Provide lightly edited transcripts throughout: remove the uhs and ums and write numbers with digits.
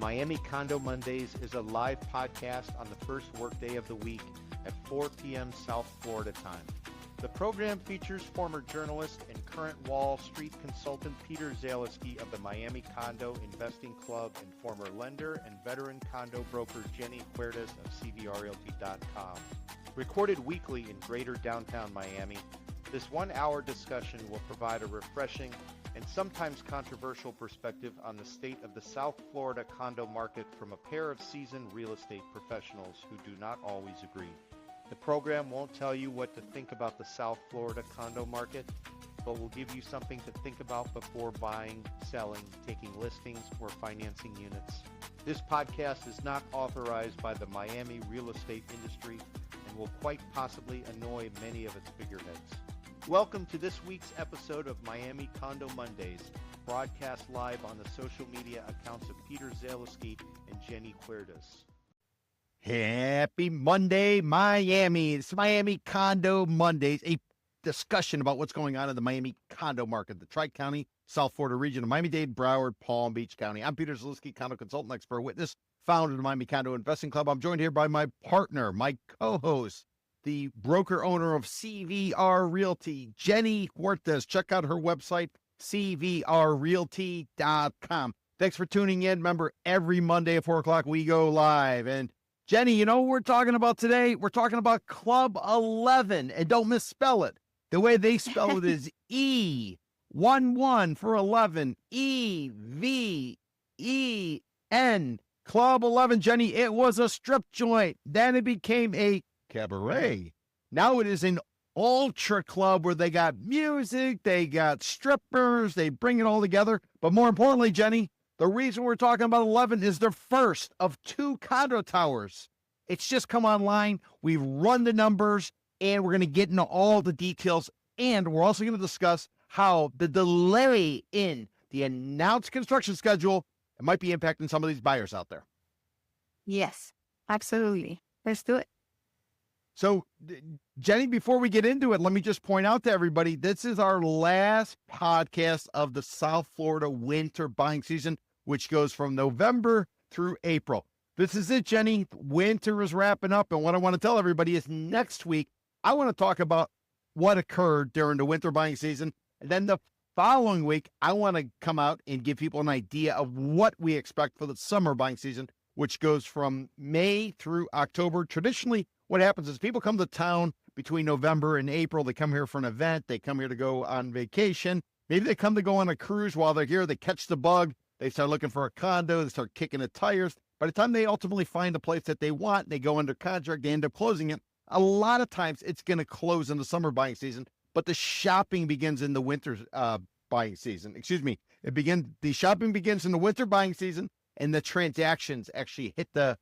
Miami Condo Mondays is a live podcast on the first workday of the week at 4 p.m. South Florida time. The program features former journalist and current Wall Street consultant Peter Zaleski of the Miami Condo Investing Club and former lender and veteran condo broker Jenny Huertas of CVRRealty.com. Recorded weekly in greater downtown Miami, this one-hour discussion will provide a refreshing and sometimes controversial perspective on the state of the South Florida condo market from a pair of seasoned real estate professionals who do not always agree. The program won't tell you what to think about the South Florida condo market, but will give you something to think about before buying, selling, taking listings, or financing units. This podcast is not authorized by the Miami real estate industry and will quite possibly annoy many of its figureheads. Welcome to this week's episode of Miami Condo Mondays, broadcast live on the social media accounts of Peter Zaleski and Jenny Huertas. Happy Monday, Miami. It's Miami Condo Mondays, a discussion about what's going on in the Miami condo market, the Tri-County, South Florida region of Miami-Dade, Broward, Palm Beach County. I'm Peter Zaleski, condo consultant, expert witness, founder of the Miami Condo Investing Club. I'm joined here by my partner, my co-host, the broker owner of CVR Realty, Jenny Huertas. Check out her website, cvrrealty.com. Thanks for tuning in. Remember, every Monday at 4 o'clock, we go live. And Jenny, you know what we're talking about today? We're talking about Club 11, and don't misspell it. The way they spell it is E11 for 11, E-V-E-N, Club 11. Jenny, it was a strip joint. Then it became a cabaret. Now it is an ultra club where they got music, they got strippers, they bring it all together. But more importantly, Jenny, the reason we're talking about 11 is the first of 2 condo towers. It's just come online. We've run the numbers, and we're going to get into all the details. And we're also going to discuss how the delay in the announced construction schedule might be impacting some of these buyers out there. Yes, absolutely. Let's do it. So, Jenny, before we get into it, let me just point out to everybody, this is our last podcast of the South Florida winter buying season, which goes from November through April. This is it, Jenny. Winter is wrapping up, and what I want to tell everybody is next week, I want to talk about what occurred during the winter buying season, and then the following week, I want to come out and give people an idea of what we expect for the summer buying season, which goes from May through October. Traditionally, what happens is people come to town between November and April. They come here for an event. They come here to go on vacation. Maybe they come to go on a cruise while they're here. They catch the bug. They start looking for a condo. They start kicking the tires. By the time they ultimately find a place that they want, they go under contract. They end up closing it. A lot of times it's going to close in the summer buying season, but the shopping begins in the winter buying season. Excuse me. The shopping begins in the winter buying season, and the transactions actually hit the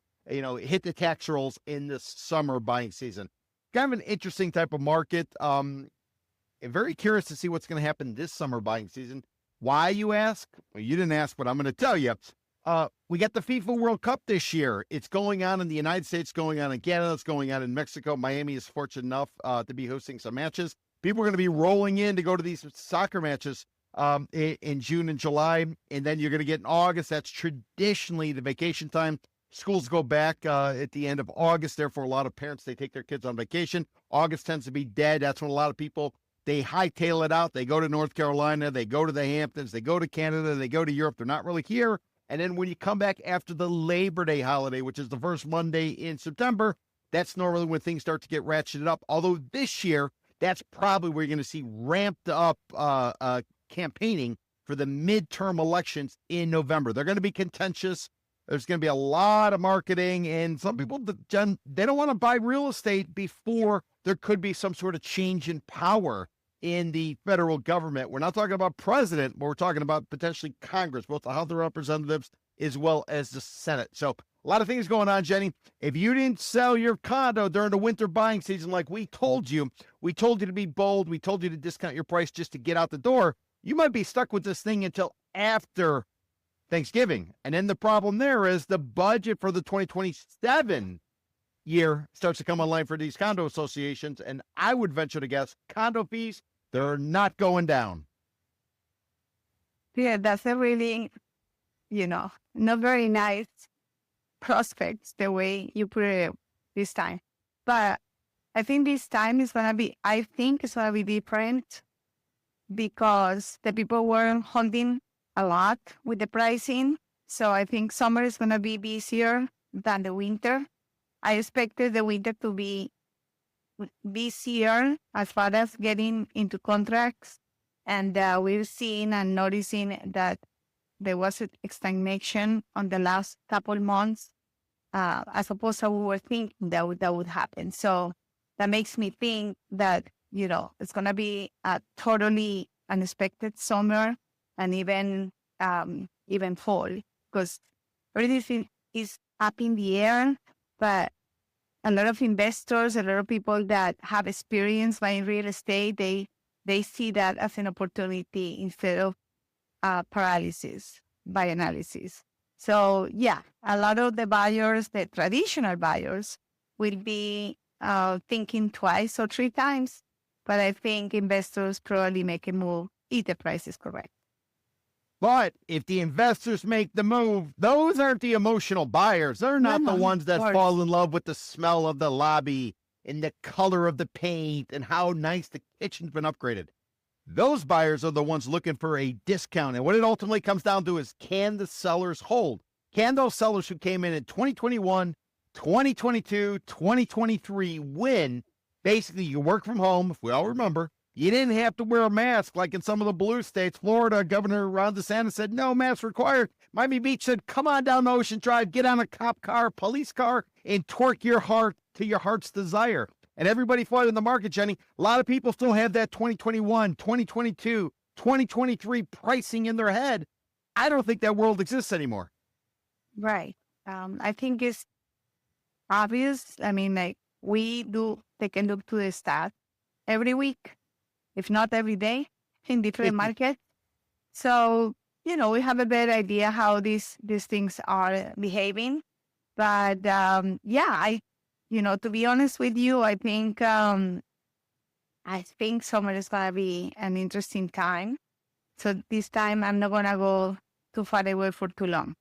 tax rolls in the summer buying season. Kind of an interesting type of market. I'm very curious to see what's going to happen this summer buying season. Why, you ask? Well, you didn't ask, but I'm going to tell you. We got the FIFA World Cup this year. It's going on in the United States, going on in Canada, it's going on in Mexico. Miami is fortunate enough to be hosting some matches. People are going to be rolling in to go to these soccer matches in June and July, and then you're going to get in August. That's traditionally the vacation time. Schools go back at the end of August. Therefore, a lot of parents, they take their kids on vacation. August tends to be dead. That's when a lot of people, they hightail it out. They go to North Carolina. They go to the Hamptons. They go to Canada. They go to Europe. They're not really here. And then when you come back after the Labor Day holiday, which is the first Monday in September, that's normally when things start to get ratcheted up. Although this year, that's probably where you're going to see ramped up campaigning for the midterm elections in November. They're going to be contentious. There's going to be a lot of marketing, and some people, Jen, they don't want to buy real estate before there could be some sort of change in power in the federal government. We're not talking about president, but we're talking about potentially Congress, both the House of Representatives as well as the Senate. So a lot of things going on, Jenny. If you didn't sell your condo during the winter buying season like we told you to be bold, we told you to discount your price just to get out the door, you might be stuck with this thing until after Thanksgiving. And then the problem there is the budget for the 2027 year starts to come online for these condo associations. And I would venture to guess condo fees, they're not going down. Yeah, that's a really, not very nice prospects the way you put it this time. But I think this time is going to be, I think it's going to be different because the people were holding a lot with the pricing. So I think summer is going to be busier than the winter. I expected the winter to be busier as far as getting into contracts. And we're seeing and noticing that there was a stagnation on the last couple months, as opposed to we were thinking that would happen. So that makes me think that, it's going to be a totally unexpected summer and even fall, because everything is up in the air. But a lot of investors, a lot of people that have experience buying real estate, they see that as an opportunity instead of paralysis by analysis. So yeah, a lot of the buyers, the traditional buyers, will be thinking twice or three times. But I think investors probably make a move if the price is correct. But if the investors make the move, those aren't the emotional buyers. They're not the ones that fall in love with the smell of the lobby and the color of the paint and how nice the kitchen's been upgraded. Those buyers are the ones looking for a discount. And what it ultimately comes down to is, can the sellers hold? Can those sellers who came in 2021, 2022, 2023 win? Basically, you work from home, if we all remember. You didn't have to wear a mask like in some of the blue states. Florida, Governor Ron DeSantis said, no mask required. Miami Beach said, come on down the Ocean Drive, get on a cop car, police car, and torque your heart to your heart's desire. And everybody fought in the market, Jenny. A lot of people still have that 2021, 2022, 2023 pricing in their head. I don't think that world exists anymore. Right. I think it's obvious. I mean, like, we do take a look to the stats every week, if not every day, in different markets. So, we have a better idea how these things are behaving. But to be honest with you, I think summer is gonna be an interesting time. So this time I'm not gonna go too far away for too long.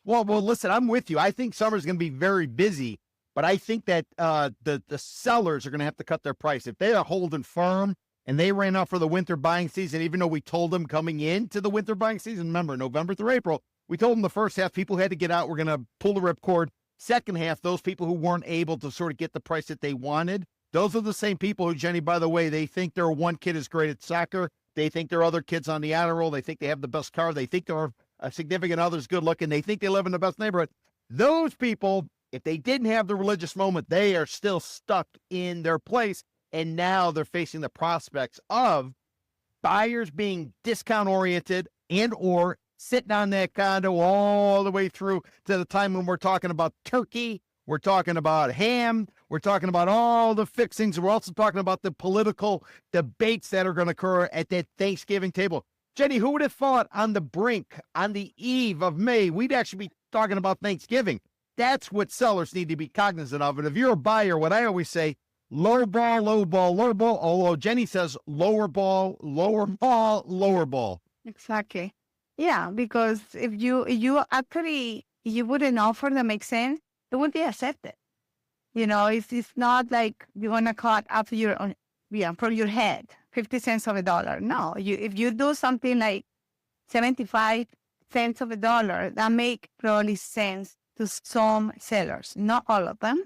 Well, listen, I'm with you. I think summer's gonna be very busy. But I think that the sellers are going to have to cut their price. If they are holding firm and they ran out for the winter buying season, even though we told them coming into the winter buying season, remember, November through April, we told them the first half people had to get out. We're going to pull the ripcord. Second half, those people who weren't able to sort of get the price that they wanted, those are the same people who, Jenny, by the way, they think their one kid is great at soccer. They think their other kid's on the honor roll. They think they have the best car. They think their significant other's good looking. They think they live in the best neighborhood. Those people, if they didn't have the religious moment, they are still stuck in their place. And now they're facing the prospects of buyers being discount oriented and or sitting on that condo all the way through to the time when we're talking about turkey, we're talking about ham, we're talking about all the fixings. We're also talking about the political debates that are going to occur at that Thanksgiving table. Jenny, who would have thought on the brink, on the eve of May, we'd actually be talking about Thanksgiving? That's what sellers need to be cognizant of. And if you're a buyer, what I always say, low ball, low ball, lower ball. Although Jenny says lower ball, lower ball, lower ball. Exactly. Yeah, because if you wouldn't offer that makes sense, it would be accepted. It's not like you're gonna cut up from your head 50 cents of a dollar. No, if you do something like 75 cents of a dollar, that make probably sense to some sellers, not all of them.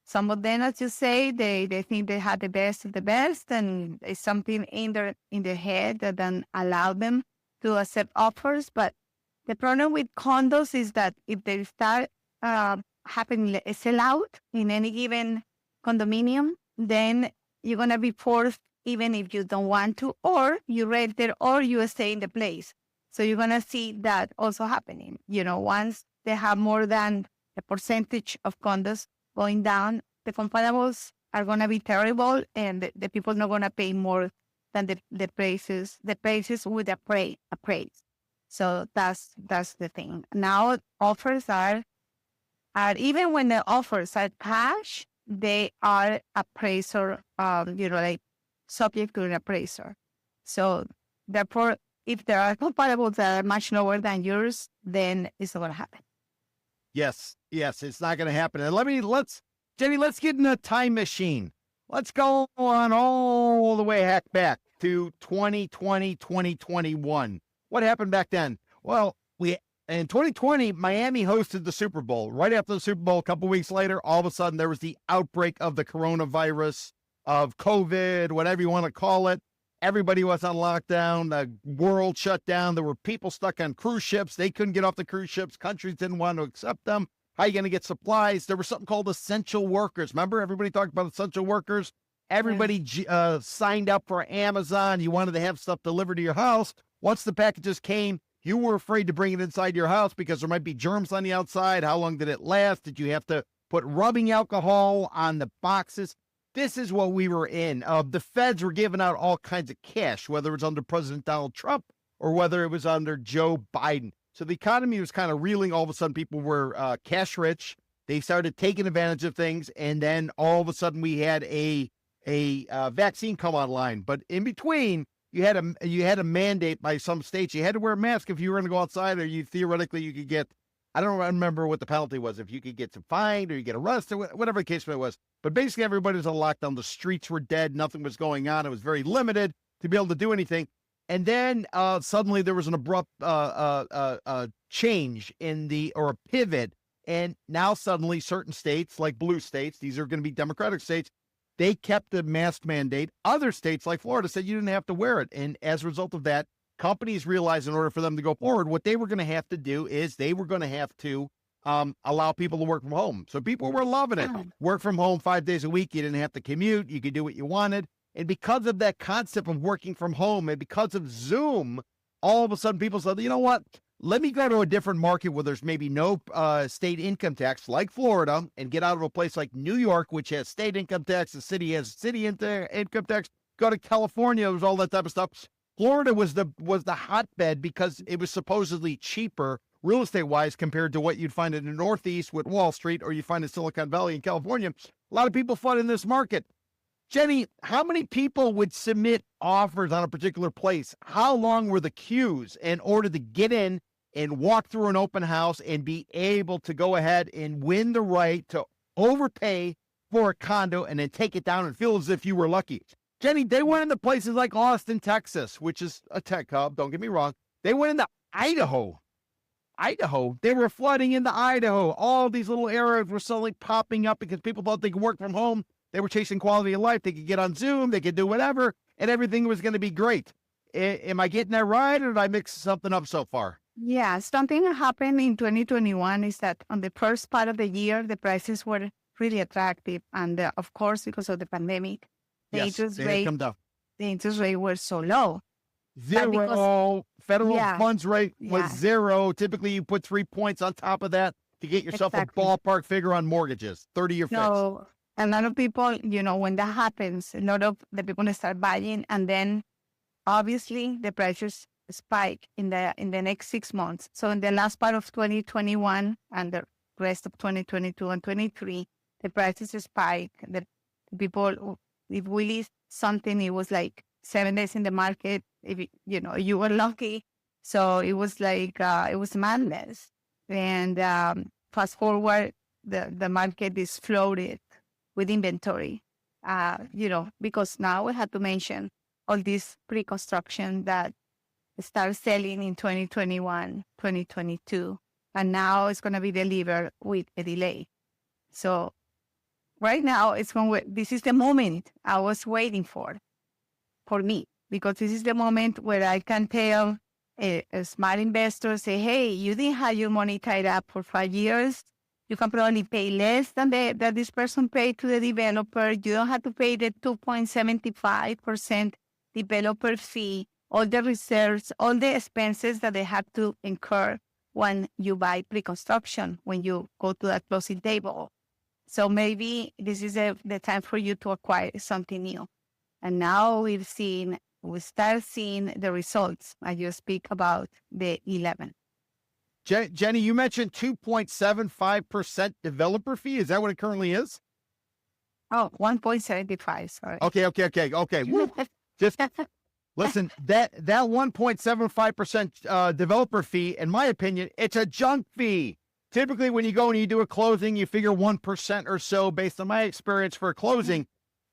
Some of them, as you say, they think they had the best of the best, and it's something in their head that then allow them to accept offers. But the problem with condos is that if they start happening a sellout in any given condominium, then you're gonna be forced, even if you don't want to, or you rent it, or you stay in the place. So you're gonna see that also happening. Once they have more than a percentage of condos going down, the comparables are going to be terrible, and the people are not going to pay more than the prices. The prices would appraise. So that's the thing. Now offers are even when the offers are cash, they are appraiser, like subject to an appraiser. So therefore, if there are comparables that are much lower than yours, then it's not going to happen. Yes, it's not going to happen. And Jenny, let's get in a time machine. Let's go on all the way back to 2020, 2021. What happened back then? Well, in 2020, Miami hosted the Super Bowl. Right after the Super Bowl, a couple weeks later, all of a sudden there was the outbreak of the coronavirus, of COVID, whatever you want to call it. Everybody was on lockdown. The world shut down. There were people stuck on cruise ships. They couldn't get off the cruise ships. Countries didn't want to accept them. How are you going to get supplies? There was something called essential workers. Remember, everybody talked about essential workers. Everybody signed up for Amazon. You wanted to have stuff delivered to your house. Once the packages came, you were afraid to bring it inside your house because there might be germs on the outside. How long did it last? Did you have to put rubbing alcohol on the boxes? This is what we were in. The feds were giving out all kinds of cash, whether it was under President Donald Trump or whether it was under Joe Biden. So the economy was kind of reeling. All of a sudden, people were cash rich. They started taking advantage of things. And then all of a sudden, we had a vaccine come online. But in between, you had a mandate by some states. You had to wear a mask if you were going to go outside, or you could get, I don't remember what the penalty was, if you could get fined or you get arrested, whatever the case was. But basically, everybody was on lockdown. The streets were dead. Nothing was going on. It was very limited to be able to do anything. And then suddenly there was an abrupt change or a pivot. And now suddenly certain states, like blue states, these are going to be Democratic states, they kept the mask mandate. Other states, like Florida, said you didn't have to wear it. And as a result of that, companies realized in order for them to go forward, what they were going to have to do is they were going to have to allow people to work from home. So people were loving it. Work from home 5 days a week. You didn't have to commute. You could do what you wanted. And because of that concept of working from home and because of Zoom, all of a sudden people said, you know what? Let me go to a different market where there's maybe no state income tax like Florida and get out of a place like New York, which has state income tax. The city has city income tax. Go to California. There's all that type of stuff. Florida was the hotbed because it was supposedly cheaper real estate wise compared to what you'd find in the Northeast with Wall Street or you find in Silicon Valley in California. A lot of people flood in this market. Jenny, how many people would submit offers on a particular place? How long were the queues in order to get in and walk through an open house and be able to go ahead and win the right to overpay for a condo and then take it down and feel as if you were lucky? Jenny, they went into places like Austin, Texas, which is a tech hub. Don't get me wrong. They went into Idaho. They were flooding into Idaho. All these little areas were suddenly popping up because people thought they could work from home. They were chasing quality of life. They could get on Zoom. They could do whatever, and everything was going to be great. Am I getting that right, or did I mix something up so far? Yeah, something that happened in 2021 is that on the first part of the year, the prices were really attractive. And of course, because of the pandemic, the interest rate was so low. Zero. Federal funds rate was zero. Typically, you put 3 points on top of that to get yourself a ballpark figure on mortgages, 30-year fixed. So a lot of people, when that happens, a lot of the people start buying, and then obviously the prices spike in the next 6 months. So in the last part of 2021 and the rest of 2022 and 23, the prices spike. The people, if we list something, it was like 7 days in the market. If you were lucky. So it was like it was madness. And fast forward, the market is flooded with inventory. Because now we had to mention all this pre-construction that started selling in 2021, 2022, and now it's going to be delivered with a delay. So right now, this is the moment I was waiting for me, because this is the moment where I can tell a smart investor, say, hey, you didn't have your money tied up for 5 years. You can probably pay less than that this person paid to the developer. You don't have to pay the 2.75% developer fee, all the reserves, all the expenses that they have to incur when you buy pre-construction, when you go to that closing table. So maybe this is the time for you to acquire something new. And now we start seeing the results as you speak about the 11. Jenny, you mentioned 2.75% developer fee. Is that what it currently is? Oh, 1.75, sorry. Okay. Just Listen, that 1.75% developer fee, in my opinion, it's a junk fee. Typically, when you go and you do a closing, you figure 1% or so, based on my experience for a closing.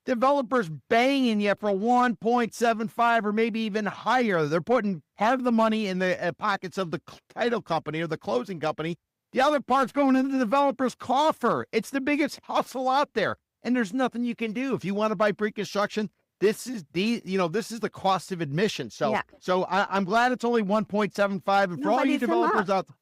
Developers banging you for 1.75 or maybe even higher. They're putting part of the money in the pockets of the title company or the closing company. The other part's going into the developer's coffer. It's the biggest hustle out there, and there's nothing you can do. If you want to buy pre-construction, this is the cost of admission. So, I'm glad it's only 1.75. And for all you developers out there,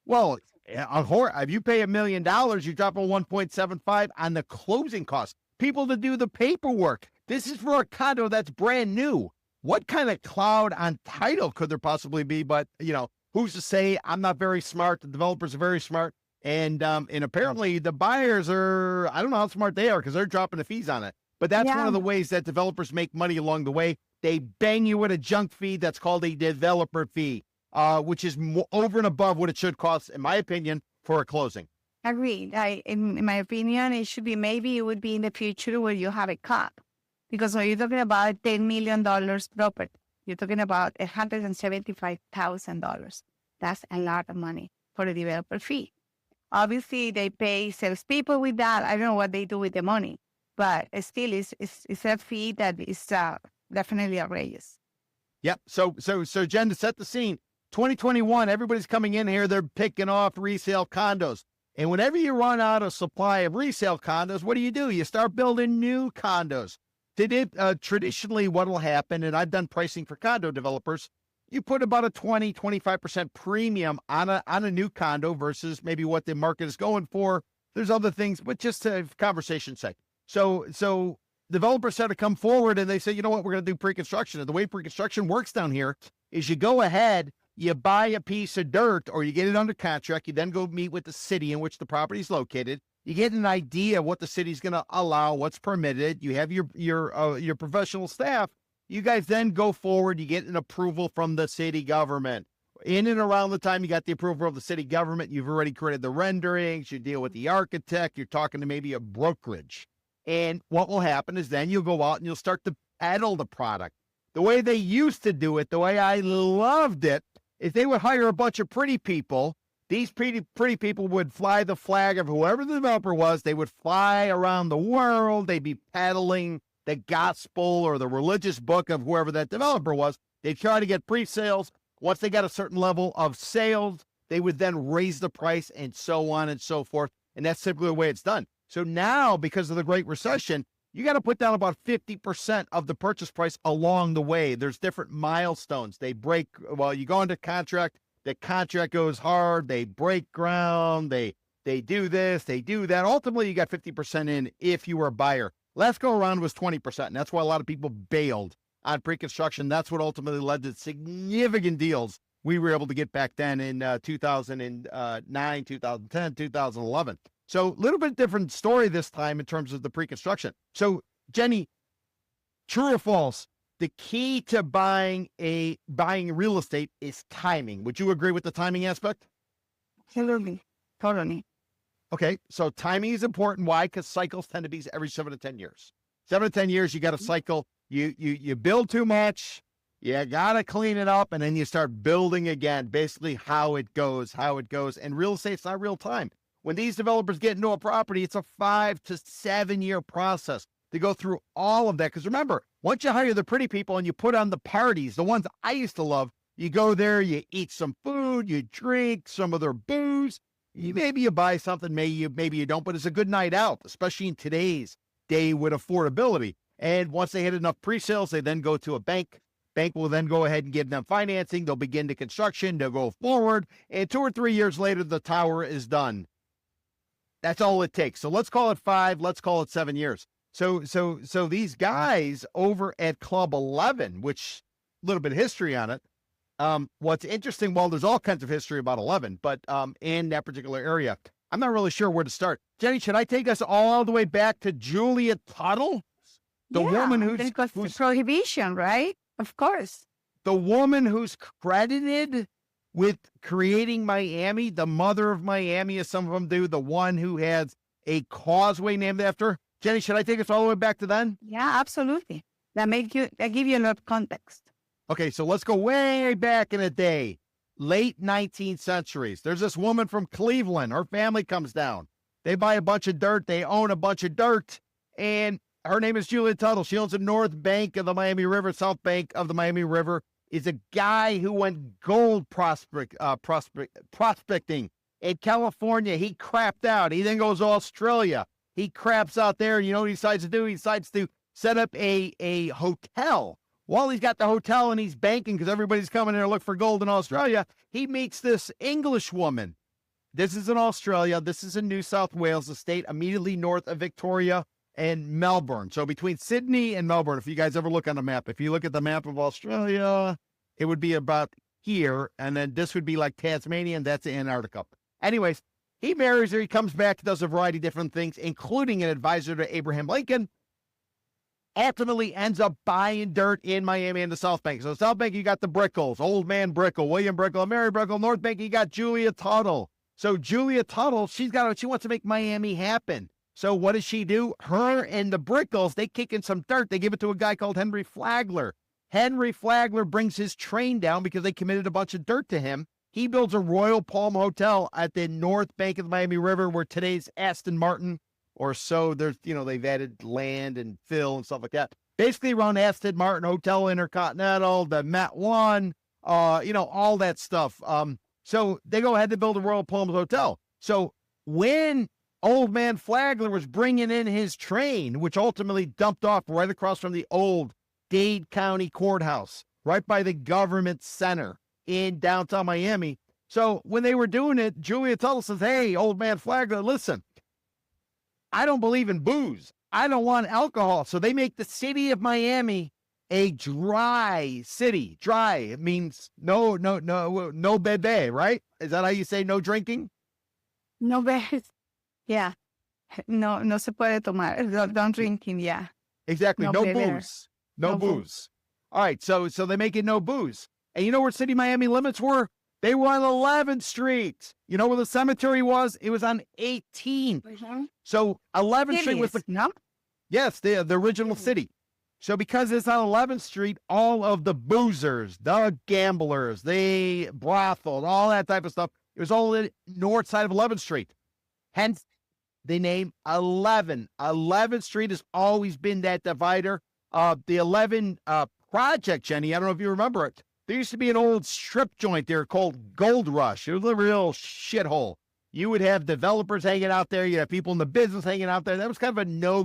well, if you pay $1 million, you drop a 1.75 on the closing cost. People to do the paperwork. This is for a condo that's brand new. What kind of cloud on title could there possibly be? But, who's to say? I'm not very smart. The developers are very smart. And apparently the buyers are, I don't know how smart they are because they're dropping the fees on it. But that's one of the ways that developers make money along the way. They bang you with a junk fee that's called a developer fee, which is over and above what it should cost, in my opinion, for a closing. Agreed. In my opinion, it would be in the future where you have a cap. Because when you're talking about $10 million property, you're talking about $175,000. That's a lot of money for a developer fee. Obviously, they pay salespeople with that. I don't know what they do with the money, but still, it's a fee that is definitely outrageous. Yep. So Jen, to set the scene, 2021, everybody's coming in here. They're picking off resale condos. And whenever you run out of supply of resale condos, what do? You start building new condos. Traditionally, what will happen, and I've done pricing for condo developers, you put about a 20-25% premium on a new condo versus maybe what the market is going for. There's other things, but just to have conversation's sake. So developers had to come forward and they say, you know what, we're going to do pre-construction. And the way pre-construction works down here is you go ahead, you buy a piece of dirt or you get it under contract. You then go meet with the city in which the property is located. You get an idea of what the city's going to allow, what's permitted. You have your professional staff. You guys then go forward. You get an approval from the city government. In and around the time you got the approval of the city government, you've already created the renderings. You deal with the architect. You're talking to maybe a brokerage. And what will happen is then you'll go out and you'll start to peddle the product. The way they used to do it, the way I loved it, is they would hire a bunch of pretty people. These pretty people would fly the flag of whoever the developer was. They would fly around the world. They'd be peddling the gospel or the religious book of whoever that developer was. They'd try to get pre-sales. Once they got a certain level of sales, they would then raise the price and so on and so forth. And that's typically the way it's done. So now, because of the Great Recession, you got to put down about 50% of the purchase price along the way. There's different milestones. You go into contract, the contract goes hard, they break ground, they do this, they do that. Ultimately, you got 50% in if you were a buyer. Last go around was 20%, and that's why a lot of people bailed on pre-construction. That's what ultimately led to significant deals we were able to get back then in 2009, 2010, 2011. So a little bit different story this time in terms of the pre-construction. So Jenny, true or false, the key to buying real estate is timing. Would you agree with the timing aspect? Absolutely. Totally. Okay. So timing is important. Why? Because cycles tend to be every 7 to 10 years. 7 to 10 years, you got a cycle. You build too much. You got to clean it up. And then you start building again, basically how it goes. And real estate's not real time. When these developers get into a property, it's a 5 to 7 year process to go through all of that. Because remember, once you hire the pretty people and you put on the parties, the ones I used to love, you go there, you eat some food, you drink some of their booze. Maybe you buy something, maybe you don't, but it's a good night out, especially in today's day with affordability. And once they hit enough pre-sales, they then go to a bank. Bank will then go ahead and give them financing. They'll begin the construction. They'll go forward. And 2 or 3 years later, the tower is done. That's all it takes. So let's call it 5. Let's call it 7 years. So these guys over at Club 11, which a little bit of history on it. What's interesting, well, there's all kinds of history about 11, but in that particular area, I'm not really sure where to start. Jenny, should I take us all the way back to Julia Tuttle? The woman who's prohibition, right? Of course. The woman who's credited with creating Miami, the mother of Miami, as some of them do, the one who has a causeway named after her. Jenny, should I take us all the way back to then? Yeah, absolutely. That give you a lot of context. Okay, so let's go way back in the day, late 19th centuries. There's this woman from Cleveland. Her family comes down. They buy a bunch of dirt. They own a bunch of dirt. And her name is Julia Tuttle. She owns the north bank of the Miami River, south bank of the Miami River. Is a guy who went gold prospecting in California. He crapped out. He then goes to Australia. He craps out there. You know what he decides to do? He decides to set up a hotel. While he's got the hotel and he's banking because everybody's coming there to look for gold in Australia, he meets this English woman. This is in Australia. This is in New South Wales, the state immediately north of Victoria and Melbourne. So between Sydney and Melbourne, if you guys ever look on the map, if you look at the map of Australia, it would be about here. And then this would be like Tasmania, and that's Antarctica. Anyways, he marries her. He comes back, does a variety of different things, including an advisor to Abraham Lincoln. Ultimately ends up buying dirt in Miami and the South Bank. So South Bank, you got the Brickles, Old Man Brickle, William Brickle, and Mary Brickle. North Bank, you got Julia Tuttle. So Julia Tuttle, she wants to make Miami happen. So what does she do? Her and the Brickles, they kick in some dirt. They give it to a guy called Henry Flagler. Henry Flagler brings his train down because they committed a bunch of dirt to him. He builds a Royal Palm Hotel at the north bank of the Miami River where today's Aston Martin or so. There's, they've added land and fill and stuff like that. Basically around Aston Martin, Hotel Intercontinental, the Met One, all that stuff. So they go ahead to build a Royal Palms Hotel. So when Old Man Flagler was bringing in his train, which ultimately dumped off right across from the old Dade County Courthouse, right by the government center in downtown Miami. So when they were doing it, Julia Tuttle says, hey, Old Man Flagler, listen, I don't believe in booze. I don't want alcohol. So they make the city of Miami a dry city. Dry. It means no bebe, right? Is that how you say no drinking? No bebes. Yeah. No se puede tomar. Don't drinking. Yeah. Exactly. No beber. booze. No booze. All right. So they make it no booze. And you know where city Miami limits were? They were on 11th Street. You know where the cemetery was? It was on 18th. Mm-hmm. So 11th Street was the... No? Yes, the original city. So because it's on 11th Street, all of the boozers, the gamblers, the brothel, all that type of stuff, it was all the north side of 11th Street. Hence, the name 11. 11th Street has always been that divider. The 11 Project, Jenny, I don't know if you remember it. There used to be an old strip joint there called Gold Rush. It was a real shithole. You would have developers hanging out there. You have people in the business hanging out there. That was kind of a no